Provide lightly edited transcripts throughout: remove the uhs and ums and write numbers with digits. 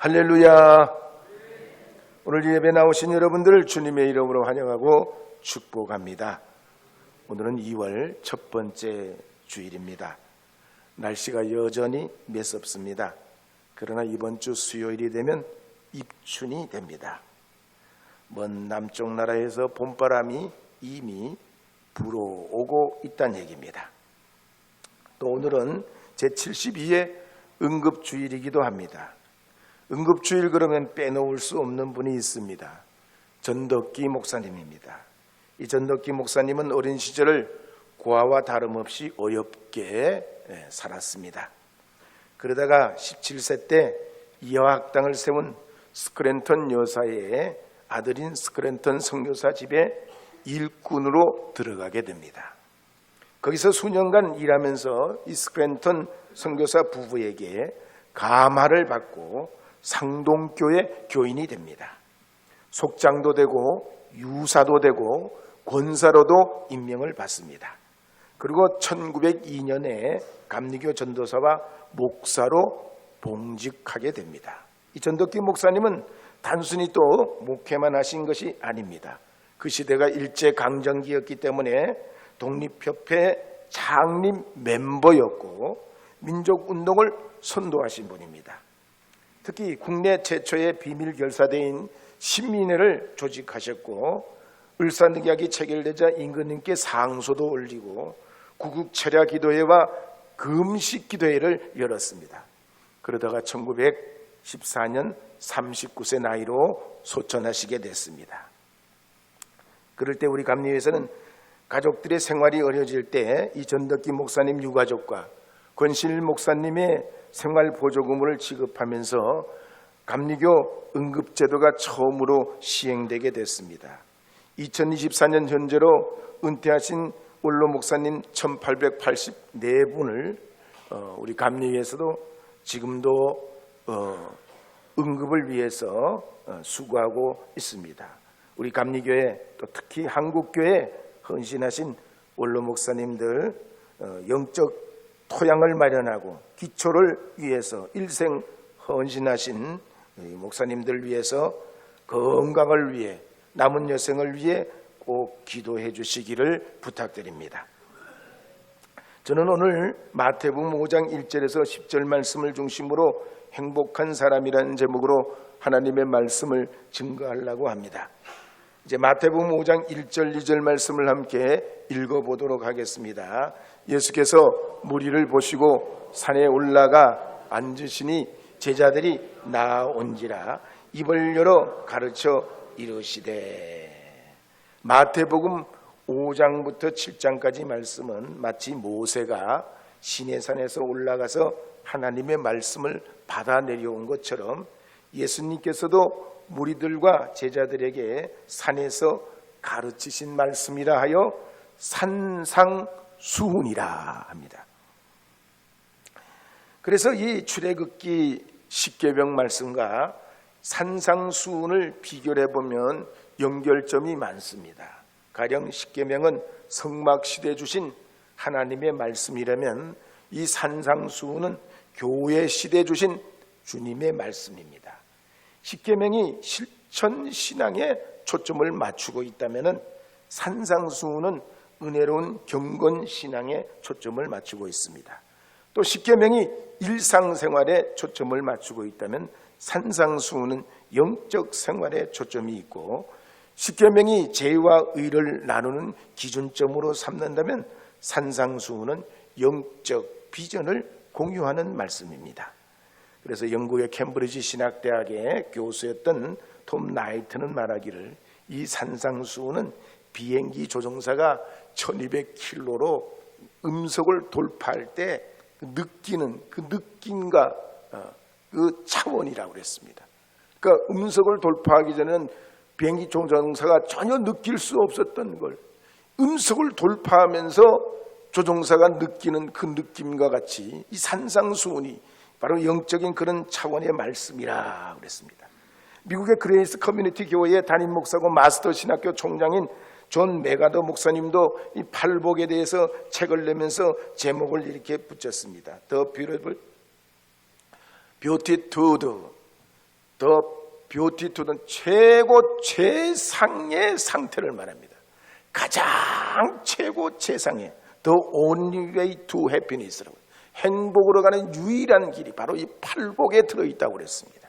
할렐루야. 오늘 예배 나오신 여러분들 주님의 이름으로 환영하고 축복합니다. 오늘은 2월 첫 번째 주일입니다. 날씨가 여전히 매섭습니다. 그러나 이번 주 수요일이 되면 입춘이 됩니다. 먼 남쪽 나라에서 봄바람이 이미 불어오고 있다는 얘기입니다. 또 오늘은 제72회 응급주일이기도 합니다. 응급주일 그러면 빼놓을 수 없는 분이 있습니다. 전덕기 목사님입니다. 이 전덕기 목사님은 어린 시절을 고아와 다름없이 어렵게 살았습니다. 그러다가 17세 때 이화학당을 세운 스크랜턴 여사의 아들인 스크랜턴 선교사 집에 일꾼으로 들어가게 됩니다. 거기서 수년간 일하면서 이 스크랜턴 선교사 부부에게 감화를 받고 상동교회 교인이 됩니다. 속장도 되고 유사도 되고 권사로도 임명을 받습니다. 그리고 1902년에 감리교 전도사와 목사로 봉직하게 됩니다. 이 전덕기 목사님은 단순히 또 목회만 하신 것이 아닙니다. 그 시대가 일제강점기였기 때문에 독립협회 창립 멤버였고 민족운동을 선도하신 분입니다. 특히 국내 최초의 비밀결사대인 신민회를 조직하셨고 을사늑약이 체결되자 임금님께 상소도 올리고 구국철야기도회와 금식기도회를 열었습니다. 그러다가 1914년 39세 나이로 소천하시게 됐습니다. 그럴 때 우리 감리교에서는 가족들의 생활이 어려질 때 이 전덕기 목사님 유가족과 권실 목사님의 생활보조금을 지급하면서 감리교 응급제도가 처음으로 시행되게 됐습니다. 2024년 현재로 은퇴하신 원로 목사님 1884분을 우리 감리교에서도 지금도 응급을 위해서 수고하고 있습니다. 우리 감리교회 또 특히 한국교회 헌신하신 원로 목사님들 영적 토양을 마련하고 기초를 위해서 일생 헌신하신 목사님들 위해서 건강을 위해 남은 여생을 위해 꼭 기도해 주시기를 부탁드립니다. 저는 오늘 마태복음 5장 1절에서 10절 말씀을 중심으로 행복한 사람이라는 제목으로 하나님의 말씀을 증거하려고 합니다. 이제 마태복음 5장 1절 2절 말씀을 함께 읽어보도록 하겠습니다. 예수께서 무리를 보시고 산에 올라가 앉으시니 제자들이 나온지라 입을 열어 가르쳐 이르시되. 마태복음 5장부터 7장까지 말씀은 마치 모세가 시내산에서 올라가서 하나님의 말씀을 받아 내려온 것처럼 예수님께서도 무리들과 제자들에게 산에서 가르치신 말씀이라 하여 산상수훈이라 합니다. 그래서 이 출애굽기 십계명 말씀과 산상수훈을 비교해 보면 연결점이 많습니다. 가령 십계명은 성막시대에 주신 하나님의 말씀이라면 이 산상수훈은 교회 시대에 주신 주님의 말씀입니다. 십계명이 실천 신앙에 초점을 맞추고 있다면 산상수훈은 은혜로운 경건 신앙에 초점을 맞추고 있습니다. 또 십계명이 일상생활에 초점을 맞추고 있다면 산상수훈은 영적 생활에 초점이 있고, 십계명이 죄와 의를 나누는 기준점으로 삼는다면 산상수훈은 영적 비전을 공유하는 말씀입니다. 그래서 영국의 캠브리지 신학대학의 교수였던 톰 나이트는 말하기를 이 산상수훈은 비행기 조종사가 1200km로 음속을 돌파할 때 느끼는 그 느낌과 그 차원이라고 그랬습니다. 그러니까 음속을 돌파하기 전에는 비행기 조종사가 전혀 느낄 수 없었던 걸 음속을 돌파하면서 조종사가 느끼는 그 느낌과 같이 이 산상수훈이 바로 영적인 그런 차원의 말씀이라 그랬습니다. 미국의 그레이스 커뮤니티 교회의 담임 목사고 마스터 신학교 총장인 존 메가더 목사님도 이 팔복에 대해서 책을 내면서 제목을 이렇게 붙였습니다. The Beautiful Beatitude, 더 뷰티 투는 최고 최상의 상태를 말합니다. 가장 최고 최상의 The only way to happiness라고, 행복으로 가는 유일한 길이 바로 이 팔복에 들어있다고 그랬습니다.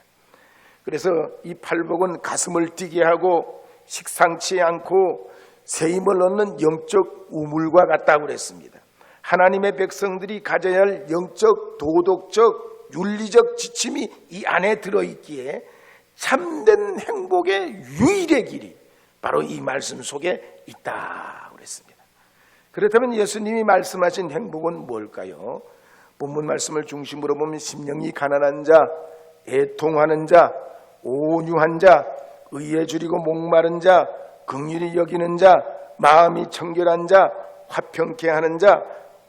그래서 이 팔복은 가슴을 뛰게 하고 식상치 않고 새 힘을 얻는 영적 우물과 같다고 그랬습니다. 하나님의 백성들이 가져야 할 영적, 도덕적, 윤리적 지침이 이 안에 들어있기에 참된 행복의 유일의 길이 바로 이 말씀 속에 있다고 그랬습니다. 그렇다면 예수님이 말씀하신 행복은 뭘까요? 본문 말씀을 중심으로 보면 심령이 가난한 자, 애통하는 자, 온유한 자, 의에 줄이고 목마른 자, 긍휼히 여기는 자, 마음이 청결한 자, 화평케 하는 자,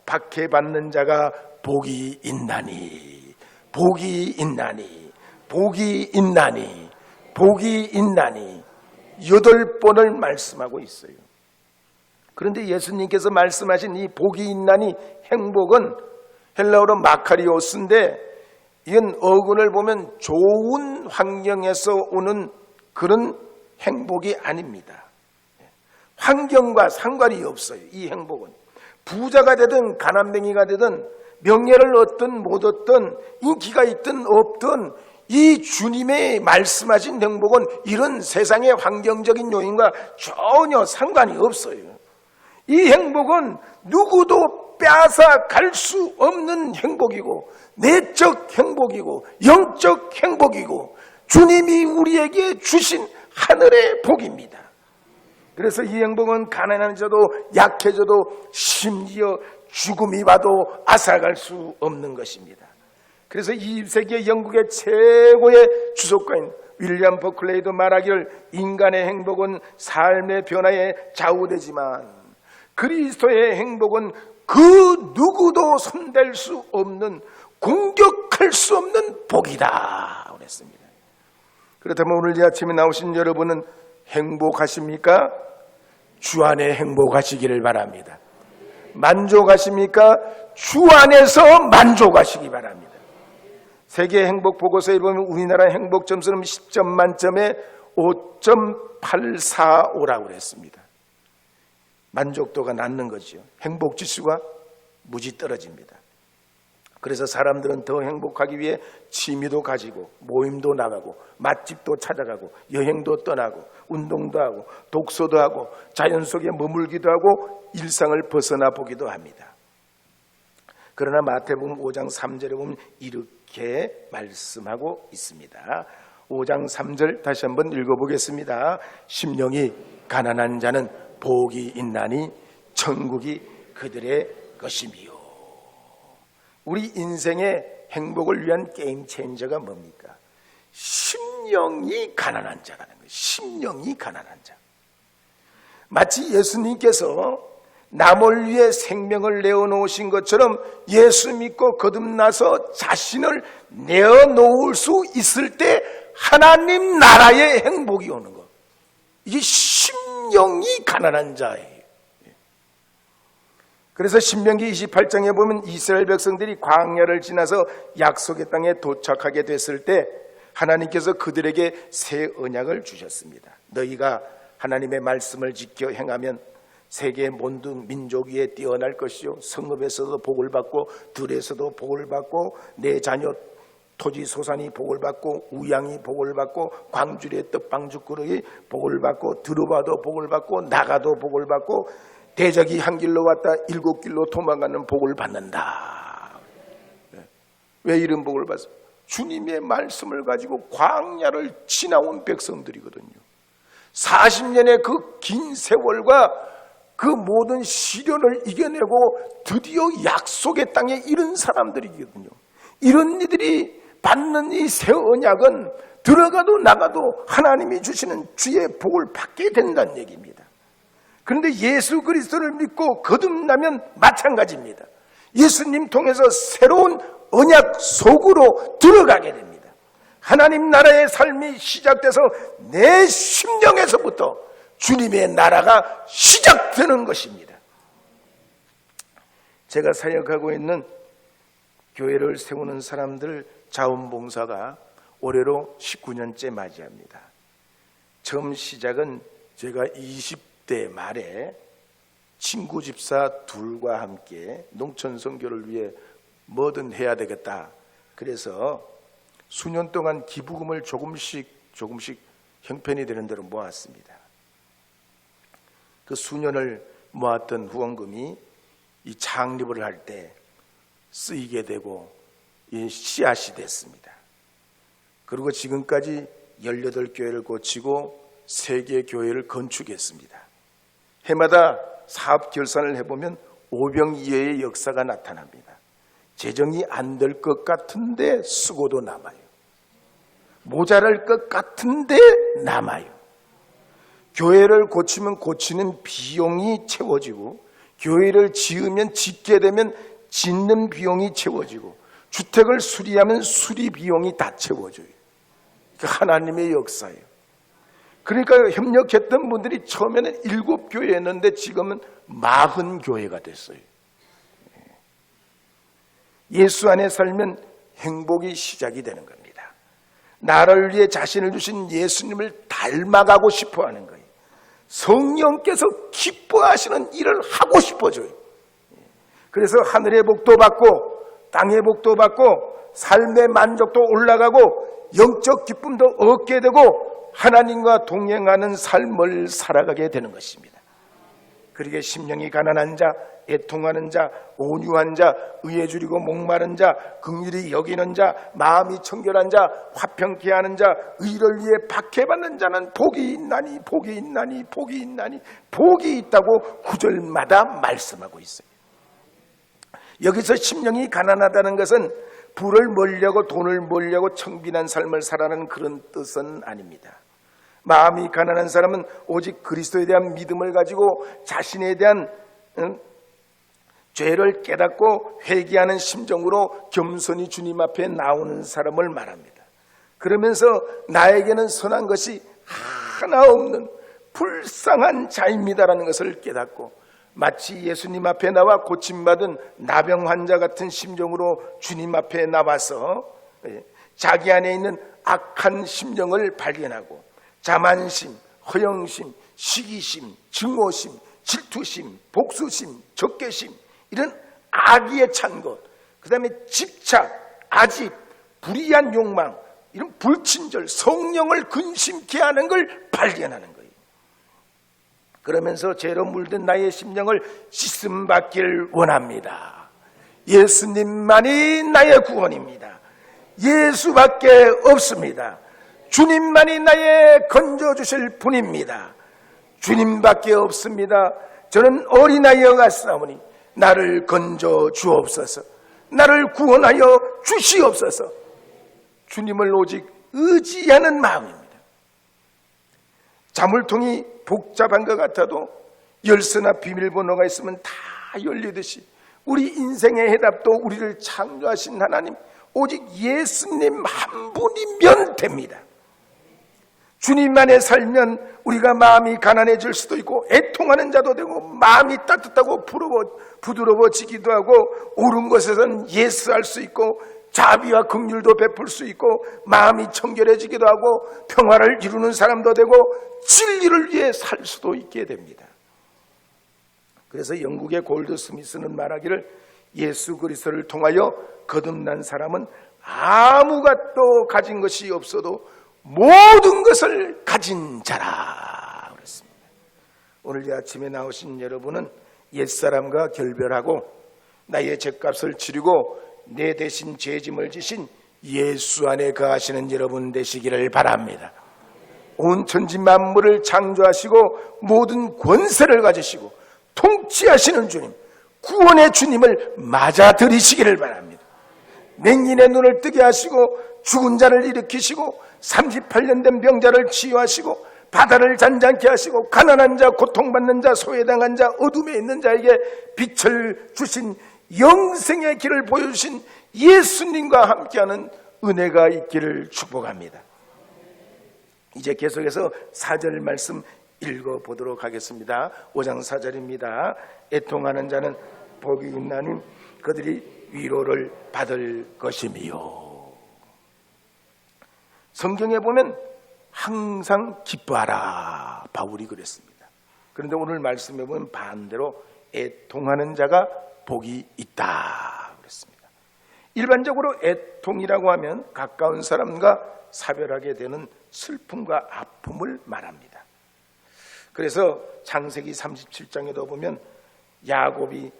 박해받는 자가 복이 있나니, 복이 있나니, 복이 있나니, 복이 있나니 8번을 말씀하고 있어요. 그런데 예수님께서 말씀하신 이 복이 있나니 행복은 헬라어로 마카리오스인데, 이건 어근을 보면 좋은 환경에서 오는 그런 행복이 아닙니다. 환경과 상관이 없어요. 이 행복은 부자가 되든 가난뱅이가 되든 명예를 얻든 못 얻든 인기가 있든 없든 이 주님의 말씀하신 행복은 이런 세상의 환경적인 요인과 전혀 상관이 없어요. 이 행복은 누구도 빼앗아 갈 수 없는 행복이고, 내적 행복이고, 영적 행복이고, 주님이 우리에게 주신 하늘의 복입니다. 그래서 이 행복은 가난해져도 약해져도 심지어 죽음이 와도 앗아갈 수 없는 것입니다. 그래서 20세기의 영국의 최고의 주석가인 윌리엄 버클레이도 말하기를, 인간의 행복은 삶의 변화에 좌우되지만 그리스도의 행복은 그 누구도 손댈 수 없는, 공격할 수 없는 복이다 그랬습니다. 그렇다면 오늘 이 아침에 나오신 여러분은 행복하십니까? 주 안에 행복하시기를 바랍니다. 만족하십니까? 주 안에서 만족하시기 바랍니다. 세계 행복 보고서에 보면 우리나라 행복 점수는 10점 만점에 5.845라고 그랬습니다. 만족도가 낮는 거죠. 행복 지수가 무지 떨어집니다. 그래서 사람들은 더 행복하기 위해 취미도 가지고 모임도 나가고 맛집도 찾아가고 여행도 떠나고 운동도 하고 독서도 하고 자연 속에 머물기도 하고 일상을 벗어나 보기도 합니다. 그러나 마태복음 5장 3절에 보면 이렇게 말씀하고 있습니다. 5장 3절 다시 한번 읽어보겠습니다. 심령이 가난한 자는 복이 있나니 천국이 그들의 것이미요. 우리 인생의 행복을 위한 게임 체인저가 뭡니까? 심령이 가난한 자라는 거예요. 심령이 가난한 자. 마치 예수님께서 남을 위해 생명을 내어놓으신 것처럼 예수 믿고 거듭나서 자신을 내어놓을 수 있을 때 하나님 나라의 행복이 오는 것. 이게 심령이 가난한 자예요. 그래서 신명기 28장에 보면 이스라엘 백성들이 광야를 지나서 약속의 땅에 도착하게 됐을 때 하나님께서 그들에게 새 언약을 주셨습니다. 너희가 하나님의 말씀을 지켜 행하면 세계 모든 민족 위에 뛰어날 것이요, 성읍에서도 복을 받고 들에서도 복을 받고 내 자녀 토지 소산이 복을 받고 우양이 복을 받고 광주리의 떡방죽 그릇이 복을 받고 들어봐도 복을 받고 나가도 복을 받고 대적이 한 길로 왔다 7길로 도망가는 복을 받는다. 왜 이런 복을 받습니까? 주님의 말씀을 가지고 광야를 지나온 백성들이거든요. 40년의 그 긴 세월과 그 모든 시련을 이겨내고 드디어 약속의 땅에 이른 사람들이거든요. 이런 이들이 받는 이 새 언약은 들어가도 나가도 하나님이 주시는 주의 복을 받게 된다는 얘기입니다. 그런데 예수 그리스도를 믿고 거듭나면 마찬가지입니다. 예수님 통해서 새로운 언약 속으로 들어가게 됩니다. 하나님 나라의 삶이 시작돼서 내 심령에서부터 주님의 나라가 시작되는 것입니다. 제가 사역하고 있는 교회를 세우는 사람들 자원봉사가 올해로 19년째 맞이합니다. 처음 시작은 제가 20대 말에 친구 집사 둘과 함께 농촌 선교를 위해 뭐든 해야 되겠다. 그래서 수년 동안 기부금을 조금씩 형편이 되는 대로 모았습니다. 그 수년을 모았던 후원금이 이 창립을 할 때 쓰이게 되고 이 씨앗이 됐습니다. 그리고 지금까지 18교회를 고치고 3개 교회를 건축했습니다. 해마다 사업 결산을 해보면 오병 이어의 역사가 나타납니다. 재정이 안 될 것 같은데 쓰고도 남아요. 모자랄 것 같은데 남아요. 교회를 고치면 고치는 비용이 채워지고, 교회를 지으면 짓게 되면 짓는 비용이 채워지고, 주택을 수리하면 수리 비용이 다 채워져요. 하나님의 역사예요. 그러니까 협력했던 분들이 처음에는 7교회였는데 지금은 40교회가 됐어요. 예수 안에 살면 행복이 시작이 되는 겁니다. 나를 위해 자신을 주신 예수님을 닮아가고 싶어 하는 거예요. 성령께서 기뻐하시는 일을 하고 싶어져요. 그래서 하늘의 복도 받고 땅의 복도 받고 삶의 만족도 올라가고 영적 기쁨도 얻게 되고 하나님과 동행하는 삶을 살아가게 되는 것입니다. 그러게 심령이 가난한 자, 애통하는 자, 온유한 자, 의에 줄이고 목마른 자, 긍휼히 여기는 자, 마음이 청결한 자, 화평케 하는 자, 의를 위해 박해받는 자는 복이 있나니 복이 있나니 복이 있나니 복이 있다고 구절마다 말씀하고 있어요. 여기서 심령이 가난하다는 것은 부를 벌려고 돈을 벌려고 청빈한 삶을 살아가는 그런 뜻은 아닙니다. 마음이 가난한 사람은 오직 그리스도에 대한 믿음을 가지고 자신에 대한 죄를 깨닫고 회개하는 심정으로 겸손히 주님 앞에 나오는 사람을 말합니다. 그러면서 나에게는 선한 것이 하나 없는 불쌍한 자입니다라는 것을 깨닫고 마치 예수님 앞에 나와 고침받은 나병 환자 같은 심정으로 주님 앞에 나와서 자기 안에 있는 악한 심정을 발견하고 자만심, 허영심, 시기심, 증오심, 질투심, 복수심, 적개심 이런 악의에 찬 것, 그 다음에 집착, 아집, 불의한 욕망, 이런 불친절, 성령을 근심케 하는 걸 발견하는 거예요. 그러면서 죄로 물든 나의 심령을 씻음 받기를 원합니다. 예수님만이 나의 구원입니다. 예수밖에 없습니다. 주님만이 나의 건져주실 분입니다. 주님밖에 없습니다. 저는 어린아이여 같사오니 나를 건져 주옵소서. 나를 구원하여 주시옵소서. 주님을 오직 의지하는 마음입니다. 자물통이 복잡한 것 같아도 열쇠나 비밀번호가 있으면 다 열리듯이 우리 인생의 해답도 우리를 창조하신 하나님 오직 예수님 한 분이면 됩니다. 주님 안에 살면 우리가 마음이 가난해질 수도 있고 애통하는 자도 되고 마음이 따뜻하고 부드러워지기도 하고 옳은 것에서는 예스할 수 있고 자비와 긍휼도 베풀 수 있고 마음이 청결해지기도 하고 평화를 이루는 사람도 되고 진리를 위해 살 수도 있게 됩니다. 그래서 영국의 골드 스미스는 말하기를 예수 그리스도를 통하여 거듭난 사람은 아무것도 가진 것이 없어도 모든 것을 가진 자라 그랬습니다. 오늘 이 아침에 나오신 여러분은 옛사람과 결별하고 나의 죄값을 치르고 내 대신 죄짐을 지신 예수 안에 거하시는 여러분 되시기를 바랍니다. 온 천지 만물을 창조하시고 모든 권세를 가지시고 통치하시는 주님, 구원의 주님을 맞아들이시기를 바랍니다. 맹인의 눈을 뜨게 하시고 죽은 자를 일으키시고 38년 된 병자를 치유하시고 바다를 잔잔케 하시고 가난한 자, 고통받는 자, 소외당한 자, 어둠에 있는 자에게 빛을 주신 영생의 길을 보여주신 예수님과 함께하는 은혜가 있기를 축복합니다. 이제 계속해서 4절 말씀 읽어보도록 하겠습니다. 5장 4절입니다. 애통하는 자는 복이 있나니 그들이 위로를 받을 것이미요. 성경에 보면 항상 기뻐하라, 바울이 그랬습니다. 그런데 오늘 말씀에 보면 반대로 애통하는 자가 복이 있다 그랬습니다. 일반적으로 애통이라고 하면 가까운 사람과 사별하게 되는 슬픔과 아픔을 말합니다. 그래서 창세기 37장에도 보면 야곱이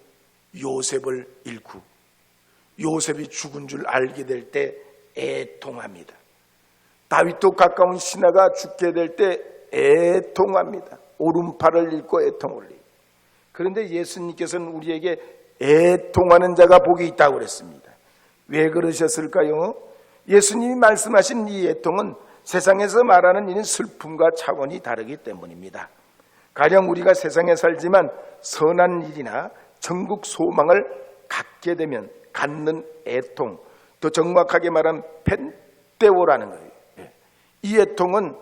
요셉을 잃고 요셉이 죽은 줄 알게 될 때 애통합니다. 다윗도 가까운 신하가 죽게 될 때 애통합니다. 오른팔을 잃고 애통을 해요. 그런데 예수님께서는 우리에게 애통하는 자가 복이 있다고 그랬습니다. 왜 그러셨을까요? 예수님이 말씀하신 이 애통은 세상에서 말하는 이는 슬픔과 차원이 다르기 때문입니다. 가령 우리가 세상에 살지만 선한 일이나 천국 소망을 갖게 되면 갖는 애통, 더 정확하게 말하면 펜테오라는 거예요. 이 애통은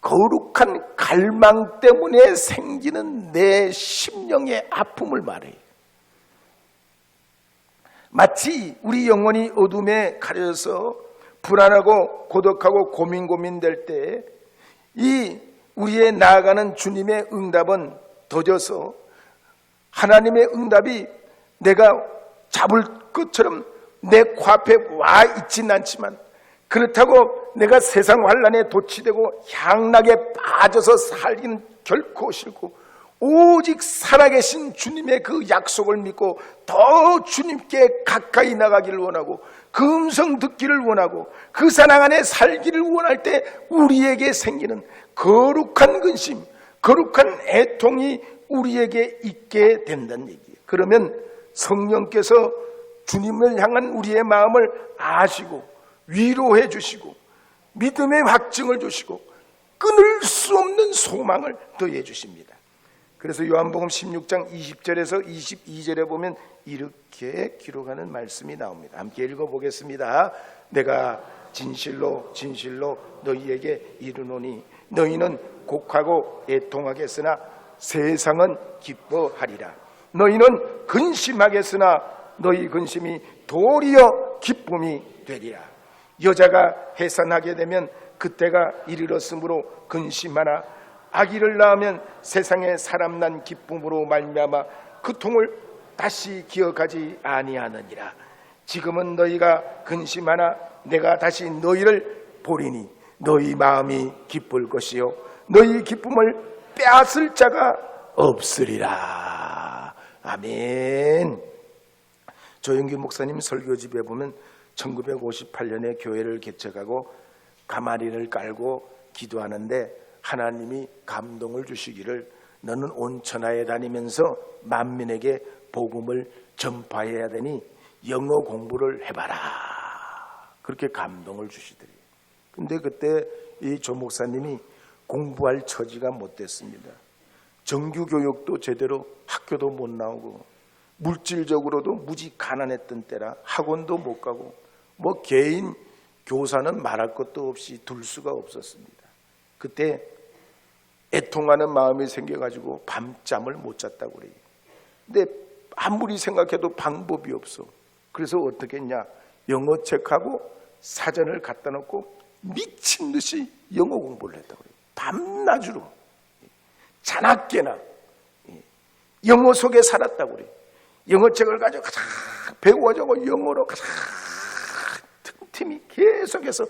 거룩한 갈망 때문에 생기는 내 심령의 아픔을 말해요. 마치 우리 영혼이 어둠에 가려져서 불안하고 고독하고 고민될 때 이 우리의 나아가는 주님의 응답은 더뎌서 하나님의 응답이 내가 잡을 것처럼 내 코앞에 와 있진 않지만 그렇다고 내가 세상 환란에 도취되고 향락에 빠져서 살기는 결코 싫고 오직 살아계신 주님의 그 약속을 믿고 더 주님께 가까이 나가기를 원하고 그 음성 듣기를 원하고 그 사랑 안에 살기를 원할 때 우리에게 생기는 거룩한 근심, 거룩한 애통이 우리에게 있게 된다는 얘기예요. 그러면 성령께서 주님을 향한 우리의 마음을 아시고 위로해 주시고 믿음의 확증을 주시고 끊을 수 없는 소망을 더해 주십니다. 그래서 요한복음 16장 20절에서 22절에 보면 이렇게 기록하는 말씀이 나옵니다. 함께 읽어보겠습니다. 내가 진실로 진실로 너희에게 이르노니 너희는 곡하고 애통하겠으나 세상은 기뻐하리라. 너희는 근심하겠으나 너희 근심이 도리어 기쁨이 되리라. 여자가 해산하게 되면 그때가 이르렀으므로 근심하나 아기를 낳으면 세상에 사람 난 기쁨으로 말미암아 그 통을 다시 기억하지 아니하느니라. 지금은 너희가 근심하나 내가 다시 너희를 보리니 너희 마음이 기쁠 것이요 너희 기쁨을 빼앗을 자가 없으리라. 아멘. 조영기 목사님 설교집에 보면 1958년에 교회를 개척하고 가마리를 깔고 기도하는데 하나님이 감동을 주시기를 너는 온 천하에 다니면서 만민에게 복음을 전파해야 되니 영어 공부를 해봐라. 그렇게 감동을 주시더래요. 근데 그때 이 조 목사님이 공부할 처지가 못 됐습니다. 정규교육도 제대로 학교도 못 나오고 물질적으로도 무지 가난했던 때라 학원도 못 가고 뭐 개인 교사는 말할 것도 없이 둘 수가 없었습니다. 그때 애통하는 마음이 생겨가지고 밤잠을 못 잤다고 그래요. 근데 아무리 생각해도 방법이 없어. 그래서 어떻게 했냐, 영어책하고 사전을 갖다 놓고 미친 듯이 영어 공부를 했다고 그래요. 밤낮으로 자나깨나 영어 속에 살았다고 그래요. 영어책을 가지고 가자 배워가지고 영어로 가자 틈틈이 계속해서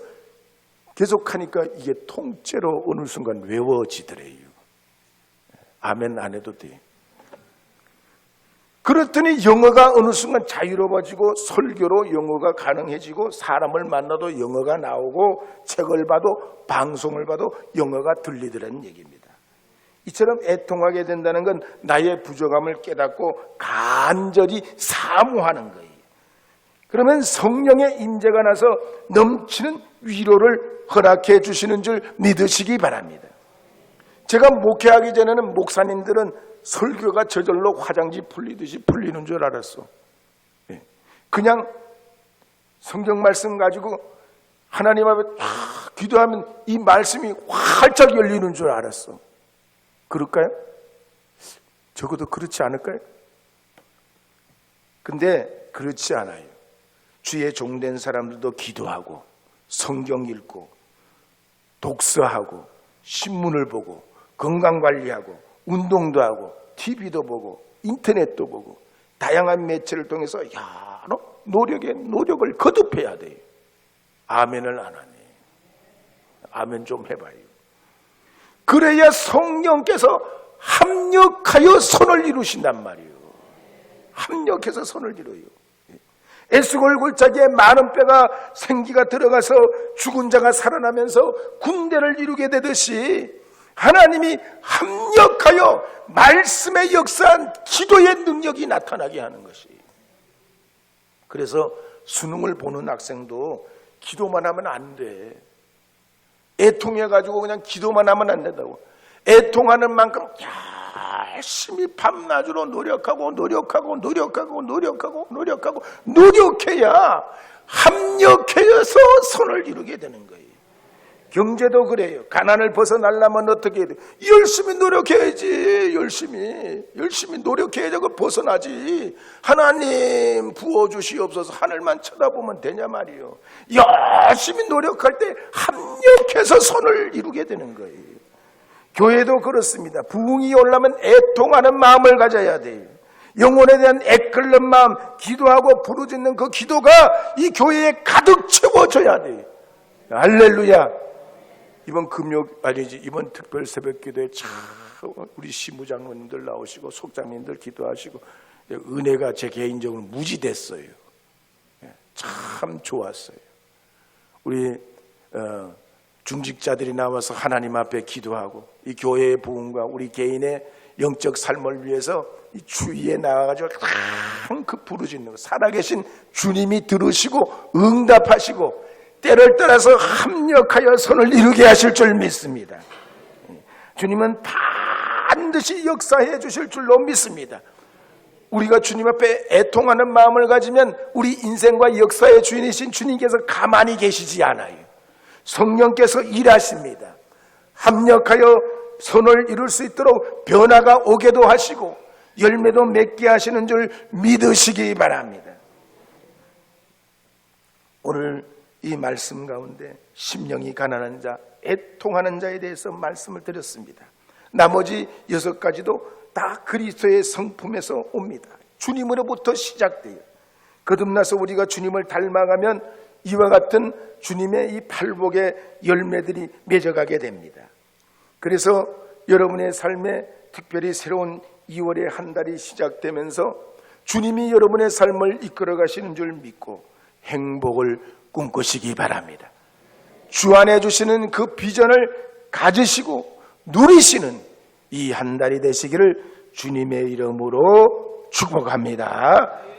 계속하니까 이게 통째로 어느 순간 외워지더래요. 아멘 안 해도 돼. 그렇더니 영어가 어느 순간 자유로워지고 설교로 영어가 가능해지고 사람을 만나도 영어가 나오고 책을 봐도 방송을 봐도 영어가 들리더라는 얘기입니다. 이처럼 애통하게 된다는 건 나의 부족함을 깨닫고 간절히 사모하는 거예요. 그러면 성령의 임재가 나서 넘치는 위로를 허락해 주시는 줄 믿으시기 바랍니다. 제가 목회하기 전에는 목사님들은 설교가 저절로 화장지 풀리듯이 풀리는 줄 알았어. 그냥 성경 말씀 가지고 하나님 앞에 기도하면 이 말씀이 활짝 열리는 줄 알았어. 그럴까요? 적어도 그렇지 않을까요? 근데 그렇지 않아요. 주의 종된 사람들도 기도하고 성경 읽고 독서하고 신문을 보고 건강관리하고 운동도 하고 TV도 보고 인터넷도 보고 다양한 매체를 통해서 여러 노력을 거듭해야 돼요. 아멘을 안 하네. 아멘 좀 해봐요. 그래야 성령께서 합력하여 선을 이루신단 말이에요. 합력해서 선을 이루어요. 에스골골짜기에 많은 뼈가 생기가 들어가서 죽은 자가 살아나면서 군대를 이루게 되듯이 하나님이 합력하여 말씀에 역사한 기도의 능력이 나타나게 하는 것이. 그래서 수능을 보는 학생도 기도만 하면 안 돼. 애통해가지고 그냥 기도만 하면 안 된다고. 애통하는 만큼 열심히 밤낮으로 노력해야 합력해서 선을 이루게 되는 거예요. 경제도 그래요. 가난을 벗어나려면 어떻게 해야 돼? 열심히 노력해야지. 열심히 노력해야지. 그 벗어나지. 하나님 부어주시옵소서 하늘만 쳐다보면 되냐 말이요. 열심히 노력할 때 합력해서 선을 이루게 되는 거예요. 교회도 그렇습니다. 부흥이 오려면 애통하는 마음을 가져야 돼요. 영혼에 대한 애끓는 마음, 기도하고 부르짖는 그 기도가 이 교회에 가득 채워져야 돼요. 할렐루야. 이번 특별 새벽 기도에 참 우리 시무장님들 나오시고 속장님들 기도하시고 은혜가 제 개인적으로 무지됐어요. 참 좋았어요. 우리 중직자들이 나와서 하나님 앞에 기도하고 이 교회의 부흥과 우리 개인의 영적 삶을 위해서 이 주위에 나와가지고 그 부르짖는 거, 살아계신 주님이 들으시고 응답하시고 때를 따라서 합력하여 선을 이루게 하실 줄 믿습니다. 주님은 반드시 역사해 주실 줄로 믿습니다. 우리가 주님 앞에 애통하는 마음을 가지면 우리 인생과 역사의 주인이신 주님께서 가만히 계시지 않아요. 성령께서 일하십니다. 합력하여 선을 이룰 수 있도록 변화가 오게도 하시고 열매도 맺게 하시는 줄 믿으시기 바랍니다. 오늘 이 말씀 가운데 심령이 가난한 자, 애통하는 자에 대해서 말씀을 드렸습니다. 나머지 6가지도 다 그리스도의 성품에서 옵니다. 주님으로부터 시작돼요. 거듭나서 우리가 주님을 닮아가면 이와 같은 주님의 이 팔복의 열매들이 맺어가게 됩니다. 그래서 여러분의 삶에 특별히 새로운 2월의 한 달이 시작되면서 주님이 여러분의 삶을 이끌어 가시는 줄 믿고 행복을 꿈꾸시기 바랍니다. 주 안에 주시는 그 비전을 가지시고 누리시는 이 한 달이 되시기를 주님의 이름으로 축복합니다.